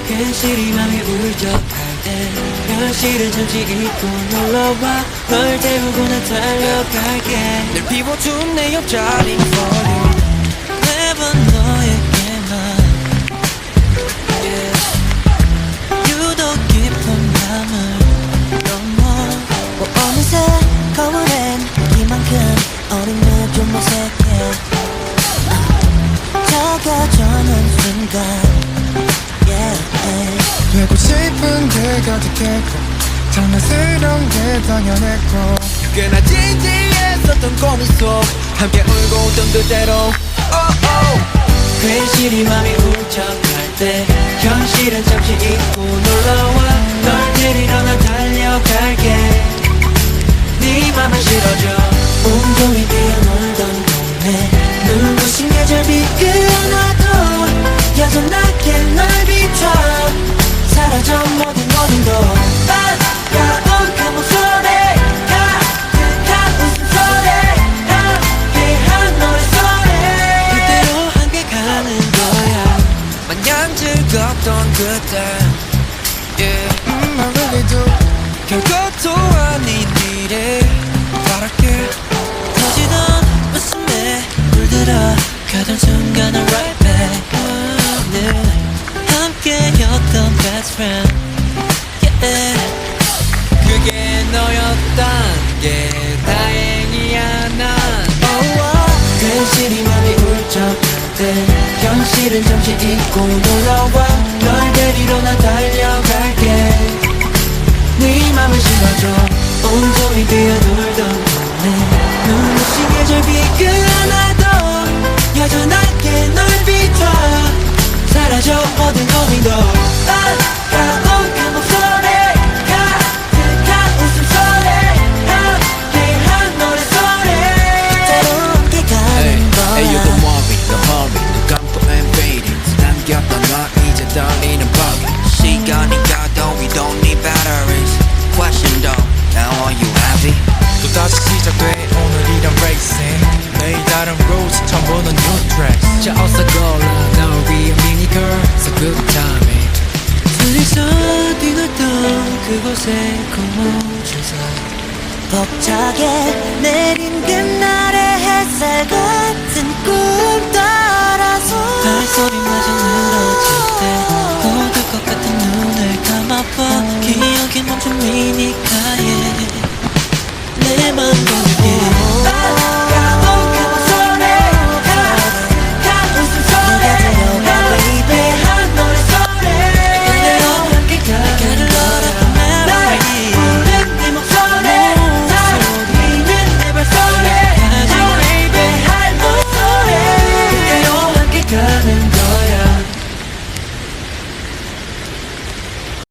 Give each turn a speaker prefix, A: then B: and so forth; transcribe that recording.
A: 괜시리 맘이 울적할 때 현실은 잠시 잊고 놀러와 널 데우고 나 달려갈게 늘 비워둔 내 옆자리 for you 매번 너에게만 유독 깊은 밤을 넘어
B: 어느새 거울엔 이만큼 어린 눈좀 어색해 작아져는 순간
C: 되고 싶은 게 가득했고 장난스러운 게 당연했고
A: 꽤나 진지했었던 고민 속 함께 울고 웃던 그대로 괜시리 맘이 울적할 때 현실은 잠시 잊고 놀러와 널 데리러 나 달려갈게 네 맘을 실어줘 온종일 뛰어놀던 동네 눈부신 계절비 그어놔도 여전하게 널 비춰 사라져 모든 고민도 반가운 그 목소리 가득한 웃음소리 함께한 노래소리 그대로 함께 가는 거야 마냥 즐겁던 그때
C: I really do
A: 별것도 아닌 일에 바랄게 터지던 웃음에 물들어 가던 순간은 right back 늘 함께였던 best friend 그게 너였단 게 다행이야 난 괜시리 맘이 울적할 때 현실은 잠시 잊고 놀러와 널 데리러 나 달려갈게 네 맘을 실어줘 온종일 뛰어놀던 동네 눈부신 계절비 그어놔도 여전하게 널 비춰 사라져 모든 고민도 반가운 그 목소리 가득한 웃음소리 함께한 노래소리
B: 그대로 함께 가는 거야
D: Hey, you don't worry, don't hurry 눈 감고 and fading 당겼던 너 이제 떨리는 법이 시간이 가도 we don't need batteries Question though, now are you happy?
C: 또다시 시작돼 오늘이란 racing 매일 다른 routes 처음 보는 new tracks
E: 자 어서 골라 널 위한 mini girl It's a good timing
A: 둘이서 뛰놀던 그곳에 고무줄서
B: 벅차게